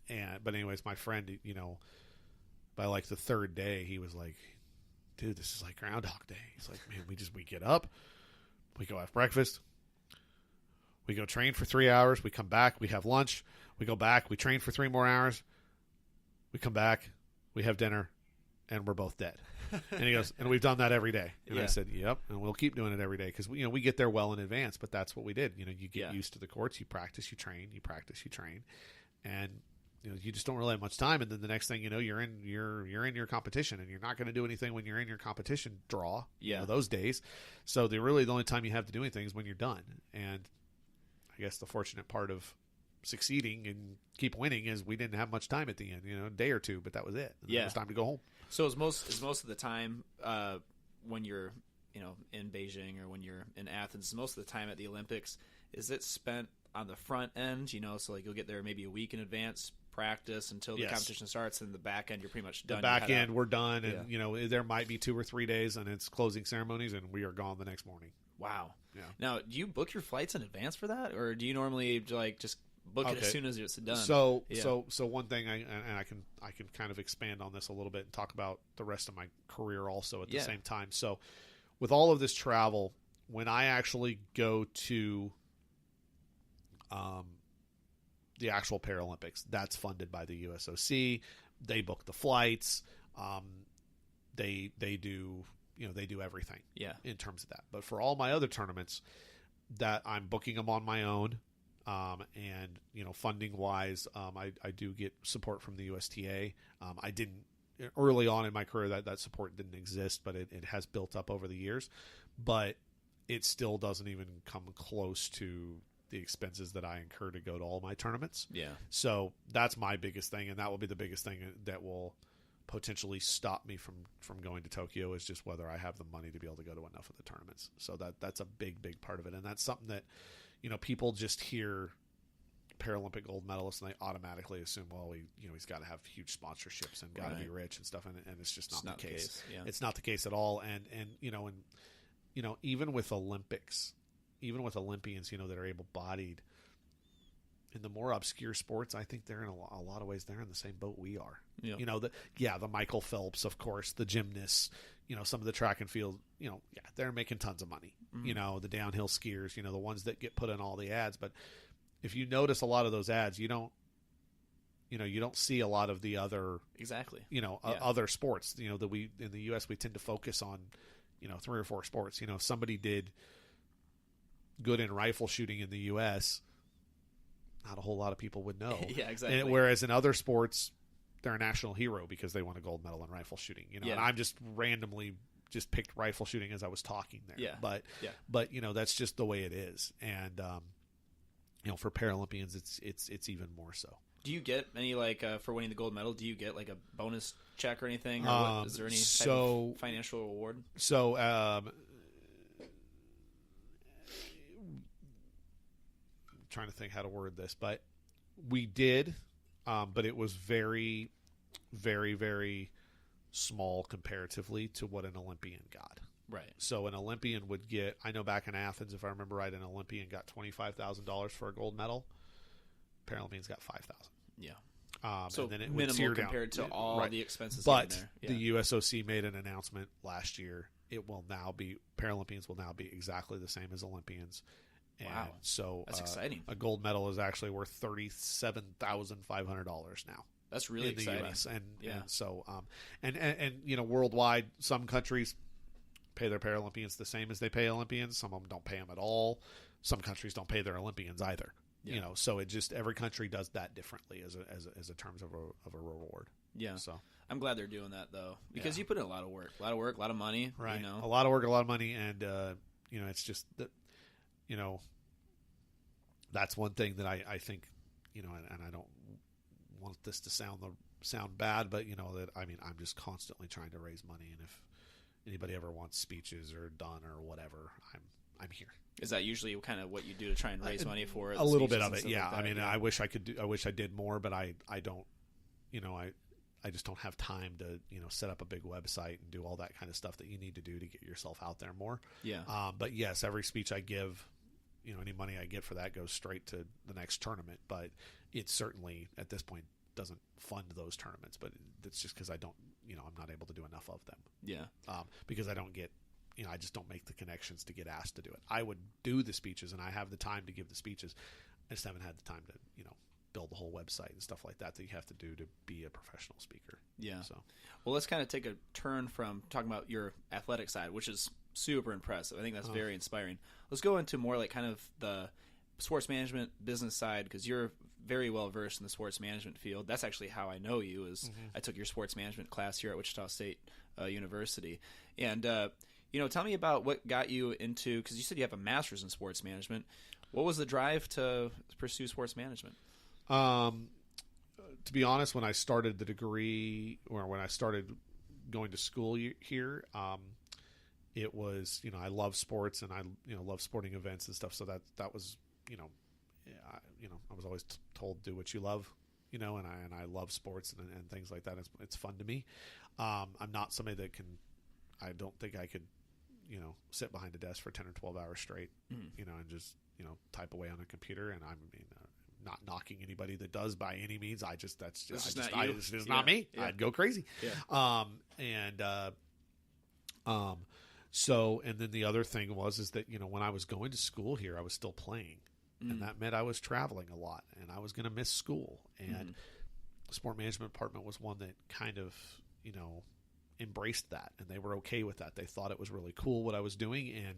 But anyways, my friend, by like the third day, he was like, dude, this is like Groundhog Day. He's like, man, we get up, we go have breakfast, we go train for 3 hours, we come back, we have lunch, we go back, we train for 3 more hours, we come back, we have dinner, and we're both dead. And he goes, and we've done that every day. And I said, yep, and we'll keep doing it every day because we get there well in advance. But that's what we did. You get used to the courts, you practice, you train, you practice, you train, and you just don't really have much time. And then the next thing you know, you're in your competition, and you're not going to do anything when you're in your competition draw. Those days. So the only time you have to do anything is when you're done. And I guess the fortunate part of succeeding and keep winning is we didn't have much time at the end. A day or two, but that was it. And it was time to go home. So is most of the time when you're in Beijing or when you're in Athens, most of the time at the Olympics, is it spent on the front end? So like you'll get there maybe a week in advance, practice until the competition starts, and the back end you're pretty much done. The back end we're done, and there might be 2 or 3 days, and it's closing ceremonies, and we are gone the next morning. Wow. Yeah. Now, do you book your flights in advance for that, or do you normally like just book it as soon as it's done? So one thing I can kind of expand on this a little bit and talk about the rest of my career also at the same time. So with all of this travel, when I actually go to the actual Paralympics, that's funded by the USOC. They book the flights. They do they do everything in terms of that. But for all my other tournaments, that I'm booking them on my own. And funding wise, I do get support from the USTA. I didn't early on in my career that support didn't exist, but it has built up over the years. But it still doesn't even come close to the expenses that I incur to go to all my tournaments. Yeah. So that's my biggest thing, and that will be the biggest thing that will potentially stop me from going to Tokyo, is just whether I have the money to be able to go to enough of the tournaments. So that's a big part of it, and that's something that people just hear Paralympic gold medalist and they automatically assume, well, he's got to have huge sponsorships and got to be rich and stuff, and it's just not the case. Yeah. It's not the case at all. And even with Olympics, even with Olympians, that are able-bodied, in the more obscure sports, I think they're in a lot of ways they're in the same boat we are. Yeah. The Michael Phelps, of course, the gymnasts, some of the track and field, they're making tons of money. Mm-hmm. The downhill skiers, the ones that get put in all the ads. But if you notice a lot of those ads, you don't see a lot of the other other sports. That we in the U.S. we tend to focus on 3 or 4 sports. If somebody did good in rifle shooting in the U.S., not a whole lot of people would know. Yeah, exactly. Whereas in other sports, they're a national hero because they won a gold medal in rifle shooting. And I'm just randomly just picked rifle shooting as I was talking there. Yeah. But that's just the way it is. And for Paralympians, it's even more so. Do you get any for winning the gold medal? Do you get like a bonus check or anything? Or is there any type of financial reward? So. Trying to think how to word this, but we did, but it was very, very, very small comparatively to what an Olympian got. Right. So an Olympian would get, I know back in Athens, if I remember right, an Olympian got $25,000 for a gold medal. Paralympians got $5,000. Yeah. So and then it minimal compared to all the expenses. But there. Yeah. the USOC made an announcement last year. Paralympians will now be exactly the same as Olympians. And wow! So that's exciting. A gold medal is actually worth $37,500 now. That's really exciting. In the US, and so worldwide, some countries pay their Paralympians the same as they pay Olympians. Some of them don't pay them at all. Some countries don't pay their Olympians either. Yeah. So it just every country does that differently as a terms of a reward. Yeah. So I'm glad they're doing that though, because you put in a lot of work, a lot of money. Right. A lot of work, a lot of money, and it's just that. That's one thing that I think, and I don't want this to sound bad, but I'm just constantly trying to raise money, and if anybody ever wants speeches or done or whatever, I'm here. Is that usually kind of what you do to try and raise money for it? A little bit of it, yeah. Like I wish I could I wish I did more, but I don't, I just don't have time to, set up a big website and do all that kind of stuff that you need to do to get yourself out there more. Yeah. But yes, every speech I give, any money I get for that goes straight to the next tournament. But it certainly, at this point, doesn't fund those tournaments, but it's just because I don't, I'm not able to do enough of them. Yeah. Because I don't get, I just don't make the connections to get asked to do it. I would do the speeches, and I have the time to give the speeches. I just haven't had the time to, build the whole website and stuff like that you have to do to be a professional speaker. Yeah. So, well, let's kind of take a turn from talking about your athletic side, which is super impressive. I think that's very inspiring. Let's go into more like kind of the sports management business side, because you're very well versed in the sports management field. That's actually how I know you. I took your sports management class here at Wichita State University, and tell me about what got you into, because you said you have a master's in sports management. What was the drive to pursue sports management? To be honest, when I started the degree, or when I started going to school here, it was, I love sports, and I love sporting events and stuff. So that was, I was always told, do what you love, and I love sports and things like that. It's fun to me. I'm not somebody that I don't think I could, sit behind a desk for 10 or 12 hours straight, and just, type away on a computer. And not knocking anybody that does by any means. It's just not me. Yeah. I'd go crazy. Yeah. So, and then the other thing is that, when I was going to school here, I was still playing, and that meant I was traveling a lot, and I was going to miss school. And the sport management department was one that kind of, embraced that, and they were okay with that. They thought it was really cool what I was doing. And,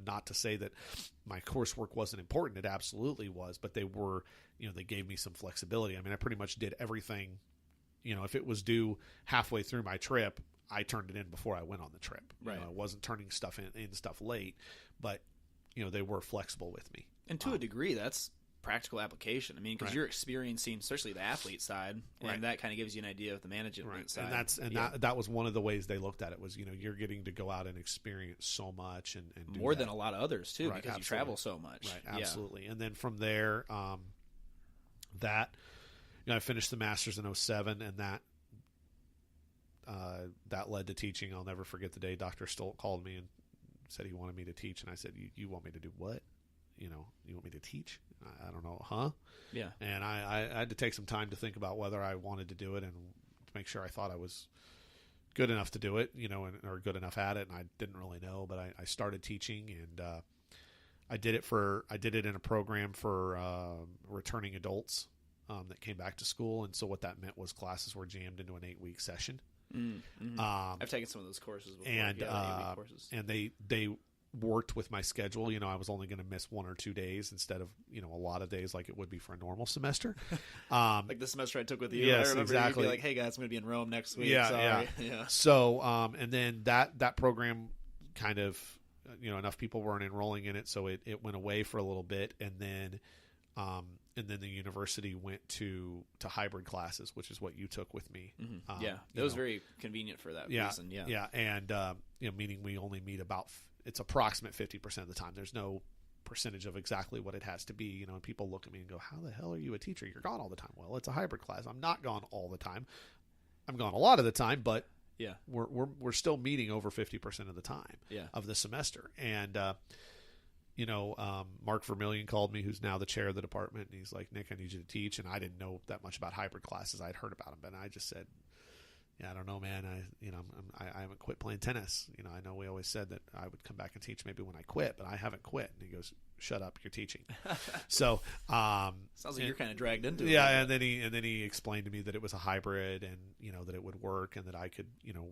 not to say that my coursework wasn't important. It absolutely was, but they were, they gave me some flexibility. I mean, I pretty much did everything, if it was due halfway through my trip, I turned it in before I went on the trip. Right. I wasn't turning stuff in stuff late, but, they were flexible with me. And to a degree, that's practical application. I mean, because you're experiencing, especially the athlete side, and that kind of gives you an idea of the management side. And that was one of the ways they looked at it was, you're getting to go out and experience so much and do more than a lot of others too, because you travel so much. Right, absolutely. And then from there, I finished the master's in 2007, and that led to teaching. I'll never forget the day Dr. Stolt called me and said he wanted me to teach, and I said, "You want me to do what? You want me to teach? I don't know, huh?" Yeah. And I had to take some time to think about whether I wanted to do it and to make sure I thought I was good enough to do it, or good enough at it. And I didn't really know, but I started teaching, and I did it in a program for returning adults that came back to school. And so what that meant was classes were jammed into an 8-week session. Mm-hmm. I've taken some of those courses before. And 8-week courses. And they worked with my schedule. I was only going to miss 1 or 2 days instead of a lot of days like it would be for a normal semester. Like the semester I took with you. Yes, I remember exactly. You'd be like, "Hey guys, I'm going to be in Rome next week." Yeah. So and then that program kind of enough people weren't enrolling in it, so it went away for a little bit, and then the university went to hybrid classes, which is what you took with me. Mm-hmm. It was very convenient for that reason. Yeah, and meaning we only meet about it's approximate 50% of the time. There's no percentage of exactly what it has to be. And people look at me and go, "How the hell are you a teacher? You're gone all the time." Well, it's a hybrid class. I'm not gone all the time. I'm gone a lot of the time, but we're still meeting over 50% of the time of the semester. And Mark Vermillion called me, who's now the chair of the department, and he's like, "Nick, I need you to teach." And I didn't know that much about hybrid classes. I'd heard about them, but I just said, "Yeah, I don't know, man. I haven't quit playing tennis. I know we always said that I would come back and teach maybe when I quit, but I haven't quit." And he goes, "Shut up, you're teaching." So sounds like you're kind of dragged into it. Yeah, and then he explained to me that it was a hybrid, and that it would work, and that I could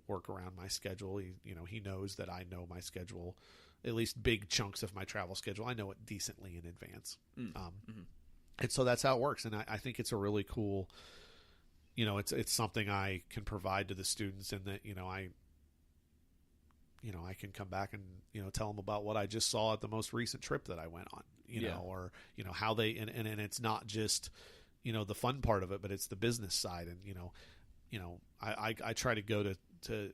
work around my schedule. He knows that I know my schedule, at least big chunks of my travel schedule. I know it decently in advance, and so that's how it works. And I think it's a really cool. It's something I can provide to the students, and that I can come back and tell them about what I just saw at the most recent trip that I went on, or how they and it's not just the fun part of it, but it's the business side. And I try to go to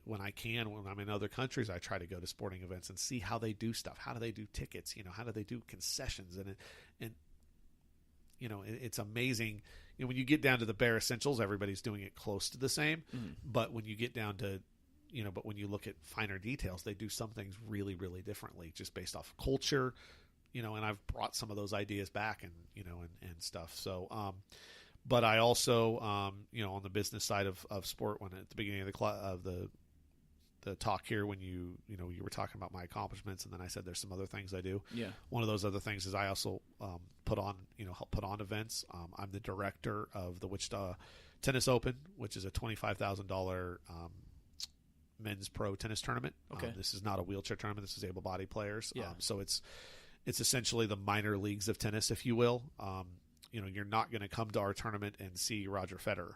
when I can, when I'm in other countries, I try to go to sporting events and see how they do stuff. How do they do tickets? How do they do concessions? And it's amazing. When you get down to the bare essentials, everybody's doing it close to the same. But when you get down to, but when you look at finer details, they do some things really, really differently, just based off culture, and I've brought some of those ideas back and stuff. So, But I also, on the business side of sport, when at the beginning of the talk here, when you were talking about my accomplishments, and then I said there's some other things I do. Yeah. One of those other things is I also help put on events. I'm the director of the Wichita Tennis Open, which is a $25,000 men's pro tennis tournament. Okay. This is not a wheelchair tournament. This is able-bodied players. Yeah. So it's essentially the minor leagues of tennis, if you will. You're not going to come to our tournament and see Roger Federer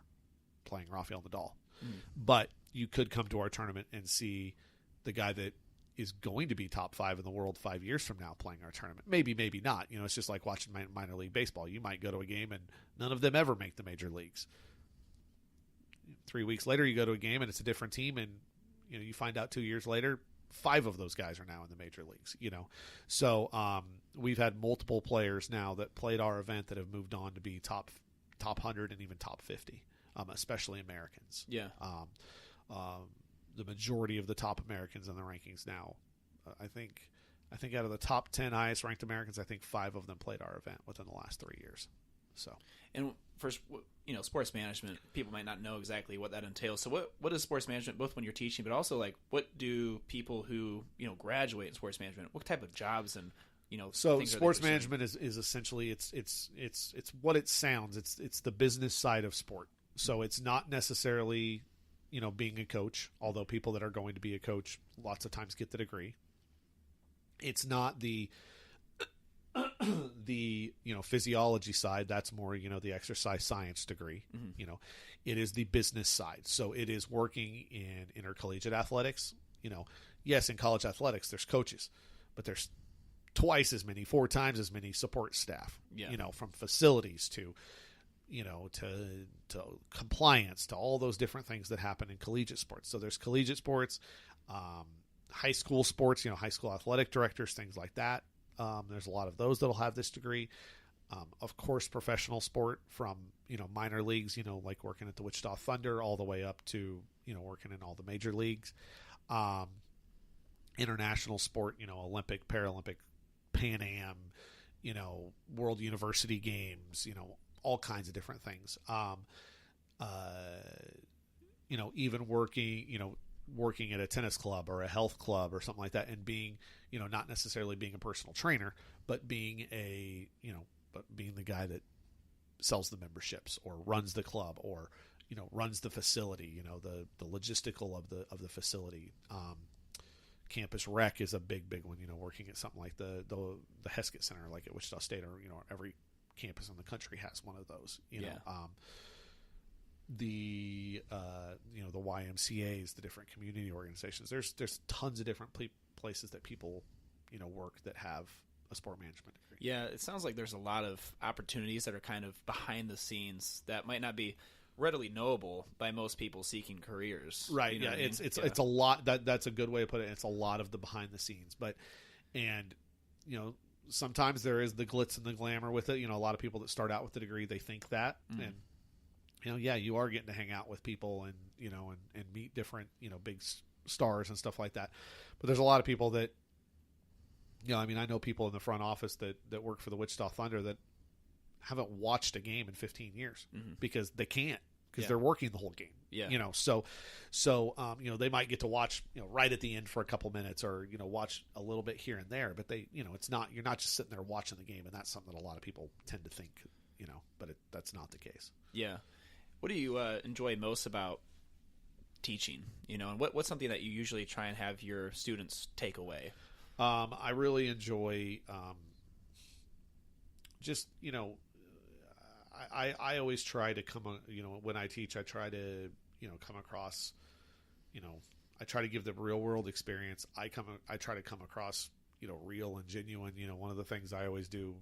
playing Rafael Nadal. But you could come to our tournament and see the guy that is going to be top 5 in the world 5 years from now playing our tournament. Maybe not. It's just like watching minor league baseball. You might go to a game and none of them ever make the major leagues. 3 weeks later, you go to a game and it's a different team, and you find out 2 years later 5 of those guys are now in the major leagues. So we've had multiple players now that played our event that have moved on to be top 100 and even top 50, especially Americans. Yeah. The majority of the top Americans in the rankings now, I think out of the top 10 highest ranked Americans, I think 5 of them played our event within the last 3 years. So, and for sports management, people might not know exactly what that entails. So what is sports management, both when you're teaching, but also like what do people who graduate in sports management, what type of jobs and so sports management is essentially it's what it sounds. It's the business side of sport. So it's not necessarily being a coach, although people that are going to be a coach lots of times get the degree. It's not the physiology side. That's more the exercise science degree. It is the business side. So it is working in intercollegiate athletics. Yes, in college athletics there's coaches, but there's twice as many, 4 times as many support staff. From facilities to to compliance, to all those different things that happen in collegiate sports. So there's collegiate sports, high school sports, high school athletic directors, things like that. There's a lot of those that'll have this degree. Of course, professional sport from, minor leagues, like working at the Wichita Thunder all the way up to, working in all the major leagues. International sport, Olympic, Paralympic, Pan Am, World University Games, all kinds of different things. Even working at a tennis club or a health club or something like that, and being, not necessarily being a personal trainer, but being being the guy that sells the memberships or runs the club or, runs the facility, the logistical of the facility. Campus rec is a big one, working at something like the Heskett Center, like at Wichita State, or, every campus in the country has one of those, the YMCAs, the different community organizations. There's tons of different places that people, work that have a sport management degree. Yeah, it sounds like there's a lot of opportunities that are kind of behind the scenes that might not be readily knowable by most people seeking careers. Right. Yeah. It's a lot. That's a good way to put it. It's a lot of the behind the scenes, sometimes there is the glitz and the glamour with it. A lot of people that start out with the degree, they think that, and you are getting to hang out with people and and meet different big stars and stuff like that. But there's a lot of people that I know people in the front office that work for the Wichita Thunder that haven't watched a game in 15 years because they can't, because they're working the whole game. Yeah. So they might get to watch, right at the end for a couple minutes, or, watch a little bit here and there, but they, it's not, you're not just sitting there watching the game. And that's something that a lot of people tend to think, but that's not the case. Yeah. What do you enjoy most about teaching, and what's something that you usually try and have your students take away? I really enjoy, just, I always try to come, when I teach, I try to, come across, I try to give them real world experience. I try to come across, real and genuine. One of the things I always do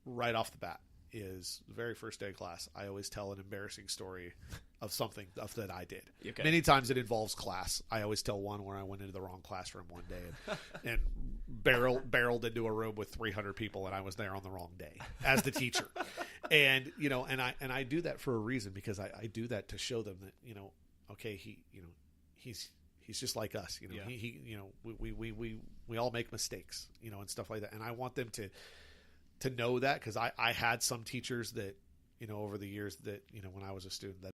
right off the bat is the very first day of class, I always tell an embarrassing story of something that I did. Okay. Many times it involves class. I always tell one where I went into the wrong classroom one day and barreled into a room with 300 people, and I was there on the wrong day as the teacher. And and I do that for a reason, because I do that to show them that okay, he's just like us. We all make mistakes, and stuff like that. And I want them to know that, because I had some teachers that over the years that when I was a student that